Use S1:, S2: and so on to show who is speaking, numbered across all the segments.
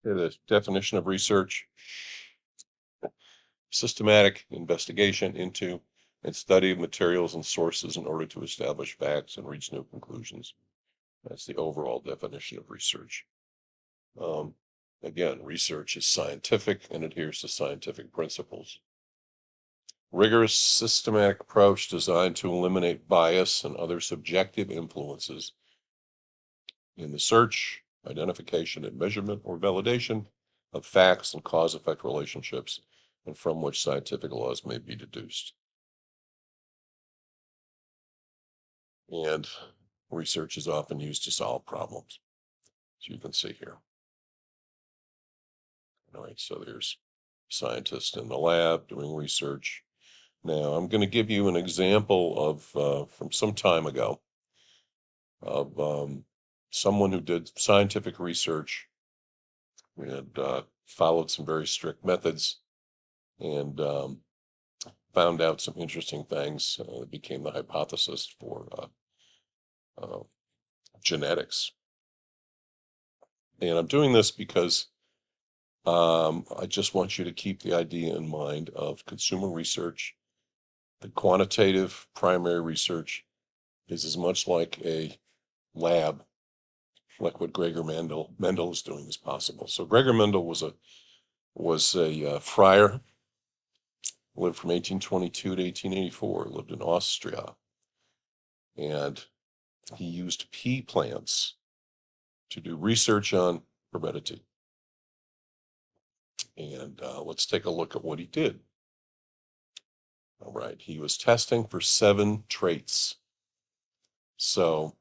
S1: The definition of research: systematic investigation into and study of materials and sources in order to establish facts and reach new conclusions. That's the overall definition of research. Um, Again, research is scientific and adheres to scientific principles. Rigorous, systematic approach designed to eliminate bias and other subjective influences in the search, identification, and measurement or validation of facts and cause-effect relationships, and from which scientific laws may be deduced. And research is often used to solve problems, as you can see here. All right, so there's scientists in the lab doing research. Now, I'm going to give you an example of from some time ago of someone who did scientific research and followed some very strict methods and found out some interesting things that became the hypothesis for uh, genetics. And I'm doing this because I just want you to keep the idea in mind of consumer research. The quantitative primary research is as much like a lab, like what Gregor Mendel is doing, as possible. So Gregor Mendel was a friar, lived from 1822 to 1884, lived in Austria, and he used pea plants to do research on heredity. And let's take a look at what he did. All right, he was testing for 7 traits. So,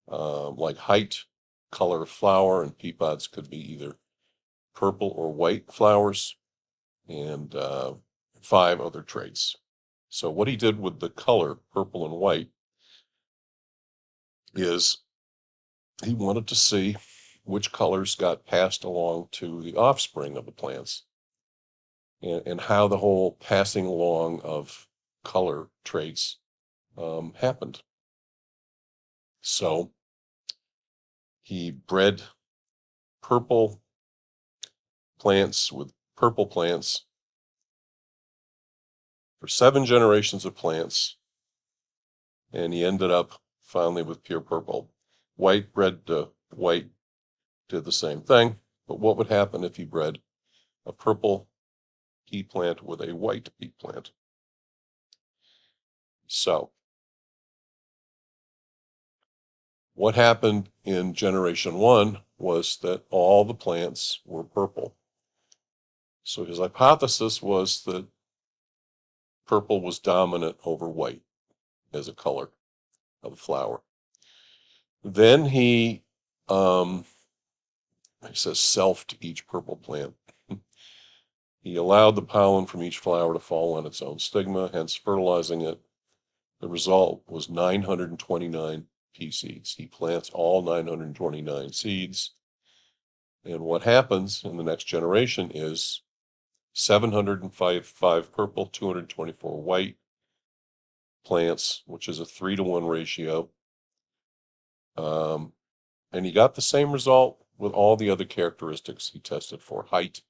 S1: like height, color of flower, and pea pods could be either purple or white flowers, and 5 other traits. So what he did with the color, purple and white, is he wanted to see which colors got passed along to the offspring of the plants, and how the whole passing along of color traits happened. So he bred purple plants with purple plants for 7 generations of plants, and he ended up finally with pure purple. White bred to white did the same thing, but what would happen if he bred a purple pea plant with a white pea plant? So what happened in generation 1 was that all the plants were purple. So his hypothesis was that purple was dominant over white as a color of the flower. Then he says selfed each purple plant. He allowed the pollen from each flower to fall on its own stigma, hence fertilizing it. The result was 929 pea seeds. He plants all 929 seeds. And what happens in the next generation is 705 purple, 224 white plants, which is a 3-to-1 ratio. And he got the same result with all the other characteristics he tested for, height,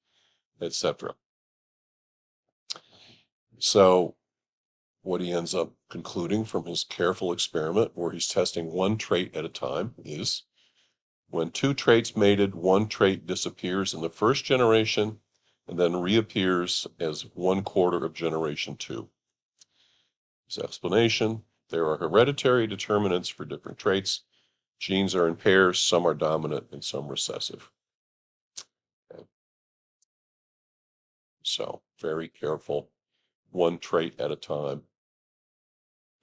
S1: etc. So what he ends up concluding from his careful experiment, where he's testing 1 trait at a time, is when 2 traits mated, 1 trait disappears in the first generation and then reappears as 1/4 of generation 2. His explanation: there are hereditary determinants for different traits. Genes are in pairs, some are dominant and some recessive. Okay. So very careful, 1 trait at a time,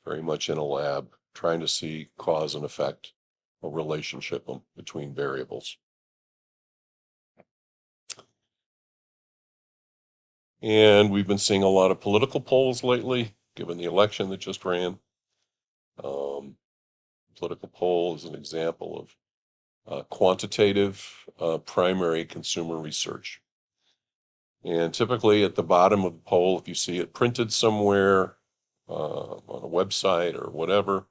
S1: very much in a lab, trying to see cause and effect, a relationship between variables. And we've been seeing a lot of political polls lately, given the election that just ran. Political poll is an example of quantitative primary consumer research. And typically at the bottom of the poll, if you see it printed somewhere on a website or whatever,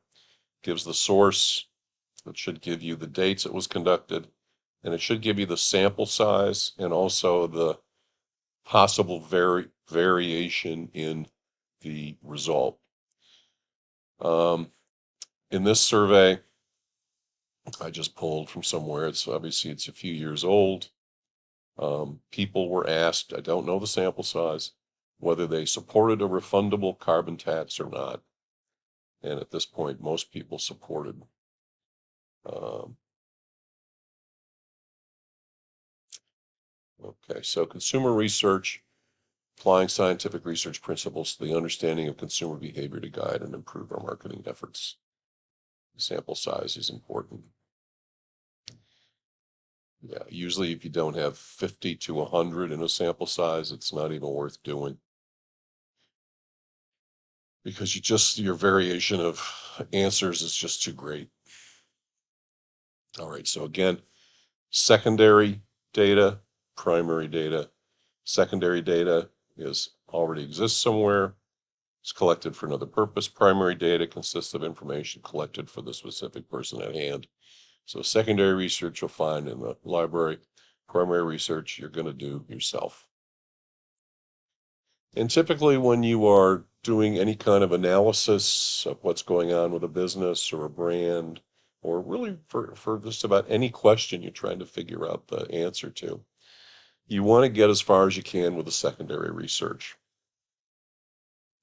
S1: gives the source. That should give you the dates it was conducted and it should give you the sample size and also the possible variation in the result. In this survey, I just pulled from somewhere. It's obviously it's a few years old. People were asked, I don't know the sample size, whether they supported a refundable carbon tax or not. And at this point, most people supported. Okay, so consumer research, applying scientific research principles to the understanding of consumer behavior to guide and improve our marketing efforts. Sample size is important. Yeah, usually if you don't have 50 to 100 in a sample size, it's not even worth doing. Because your variation of answers is just too great. All right, so again, secondary data, primary data. Secondary data already exists somewhere. It's collected for another purpose. Primary data consists of information collected for the specific person at hand. So secondary research you'll find in the library. Primary research you're going to do yourself. And typically when you are doing any kind of analysis of what's going on with a business or a brand, or really for just about any question you're trying to figure out the answer to, you want to get as far as you can with the secondary research.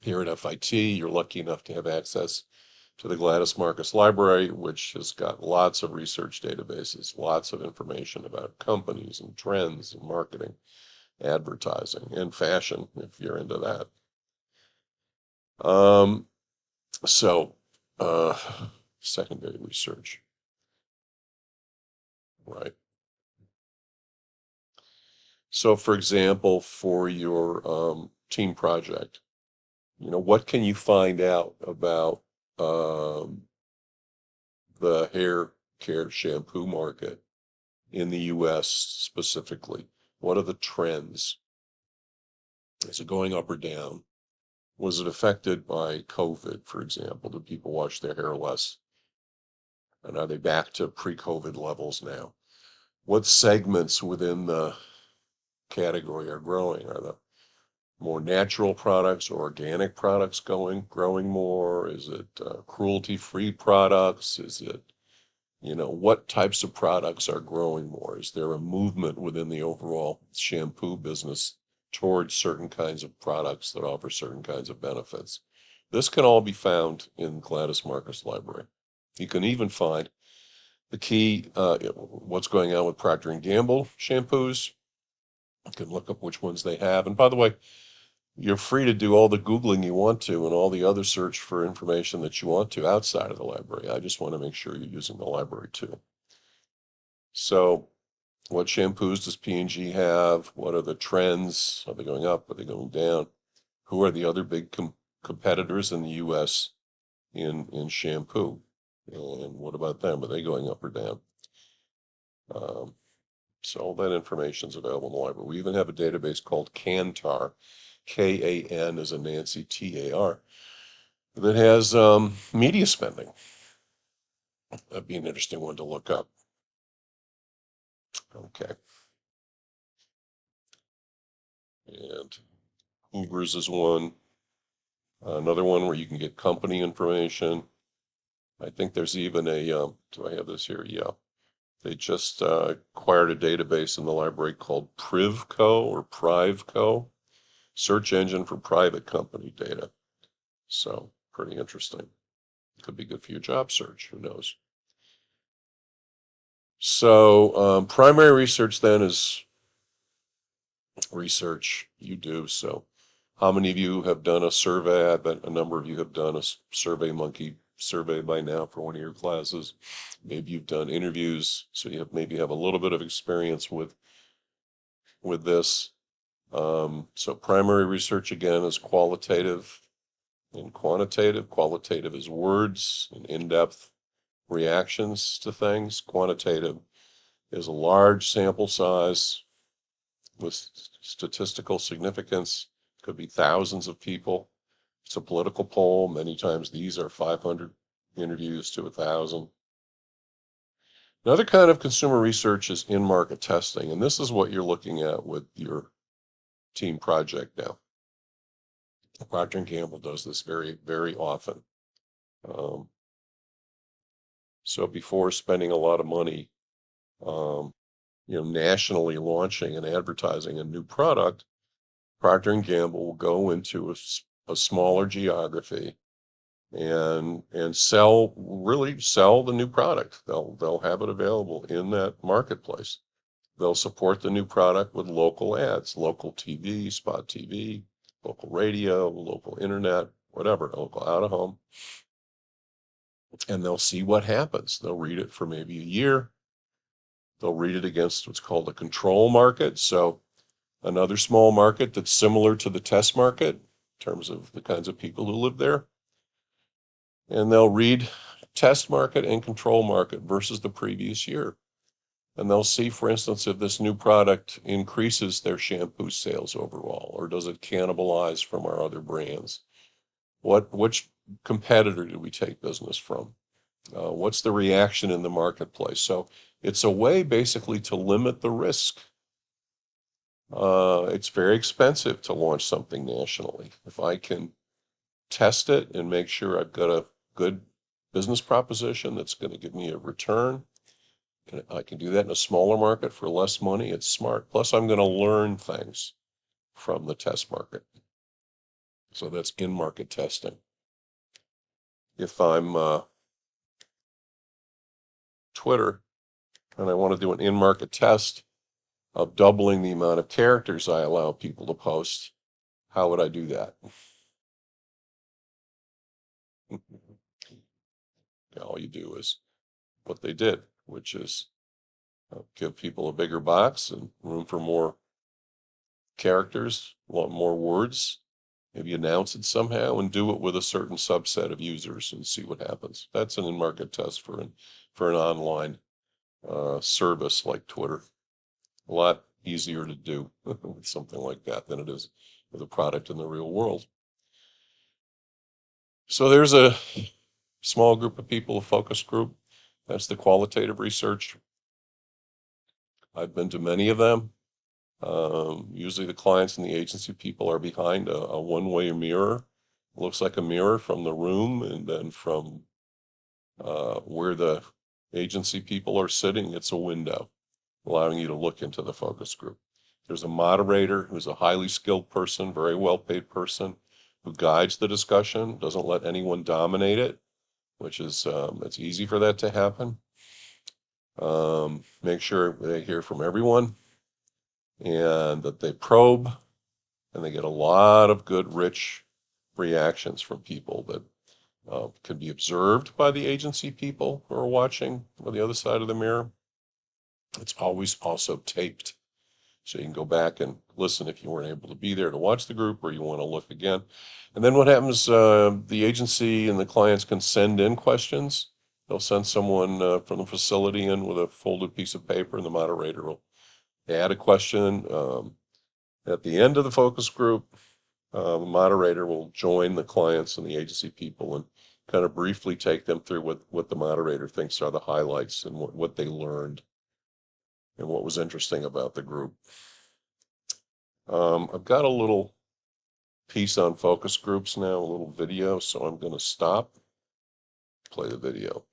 S1: Here at FIT, you're lucky enough to have access to the Gladys Marcus Library, which has got lots of research databases, lots of information about companies and trends and marketing, advertising, and fashion, if you're into that. So, secondary research, right? So, for example, for your team project, what can you find out about um, the hair care shampoo market in the US specifically? What are the trends? Is it going up or down? Was it affected by COVID, for example? Do people wash their hair less? And are they back to pre-COVID levels now? What segments within the category are growing? Are the more natural products or organic products growing more? Is it cruelty-free products? Is it, what types of products are growing more? Is there a movement within the overall shampoo business towards certain kinds of products that offer certain kinds of benefits? This can all be found in Gladys Marcus Library. You can even find the key, what's going on with Procter & Gamble shampoos. You can look up which ones they have. And by the way, you're free to do all the Googling you want to and all the other search for information that you want to outside of the library. I just want to make sure you're using the library too. So what shampoos does P&G have? What are the trends? Are they going up? Are they going down? Who are the other big competitors in the U.S. in shampoo? And what about them? Are they going up or down? So all that information is available in the library. We even have a database called Kantar, K-A-N as in Nancy, T-A-R, that has media spending. That'd be an interesting one to look up. Okay. And Hoovers is one. Another one where you can get company information. I think there's even do I have this here? Yeah. They just acquired a database in the library called Privco or Priveco, search engine for private company data. So pretty interesting. Could be good for your job search. Who knows? So primary research then is research you do. So how many of you have done a survey? I bet a number of you have done a SurveyMonkey survey by now for one of your classes. Maybe you've done interviews, so you maybe have a little bit of experience with this. So primary research again is qualitative and quantitative. Qualitative is words and in-depth reactions to things. Quantitative is a large sample size with statistical significance. Could be thousands of people. It's a political poll. Many times these are 500 interviews to 1,000. Another kind of consumer research is in-market testing, and this is what you're looking at with your team project now. Procter & Gamble does this very, very often. Um, so before spending a lot of money, um, nationally launching and advertising a new product, Procter & Gamble will go into a smaller geography and really sell the new product. They'll have it available in that marketplace. They'll support the new product with local ads, local TV, spot TV, local radio, local internet, whatever, local out of home. And they'll see what happens. They'll read it for maybe a year. They'll read it against what's called a control market. So another small market that's similar to the test market in terms of the kinds of people who live there. And they'll read test market and control market versus the previous year. And they'll see, for instance, if this new product increases their shampoo sales overall, or does it cannibalize from our other brands? Which competitor do we take business from? What's the reaction in the marketplace? So it's a way basically to limit the risk. It's very expensive to launch something nationally. If I can test it and make sure I've got a good business proposition that's going to give me a return, and I can do that in a smaller market for less money, it's smart. Plus, I'm going to learn things from the test market. So that's in-market testing. If I'm Twitter and I want to do an in-market test of doubling the amount of characters I allow people to post, how would I do that? All you do is what they did, which is give people a bigger box and room for more characters, want more words, maybe announce it somehow and do it with a certain subset of users and see what happens. That's an in-market test for an online service like Twitter. A lot easier to do with something like that than it is with a product in the real world. So there's a small group of people, a focus group. That's the qualitative research. I've been to many of them. Usually the clients and the agency people are behind a one-way mirror. It looks like a mirror from the room, and then from where the agency people are sitting, it's a window, allowing you to look into the focus group. There's a moderator who's a highly skilled person, very well-paid person, who guides the discussion, doesn't let anyone dominate it, which is it's easy for that to happen. Make sure they hear from everyone and that they probe, and they get a lot of good, rich reactions from people that can be observed by the agency people who are watching on the other side of the mirror. It's always also taped, so you can go back and listen if you weren't able to be there to watch the group or you want to look again. And then what happens, the agency and the clients can send in questions. They'll send someone from the facility in with a folded piece of paper, and the moderator will add a question. At the end of the focus group, the moderator will join the clients and the agency people and kind of briefly take them through what the moderator thinks are the highlights and what they learned and what was interesting about the group. I've got a little piece on focus groups now, a little video, so I'm going to stop, play the video.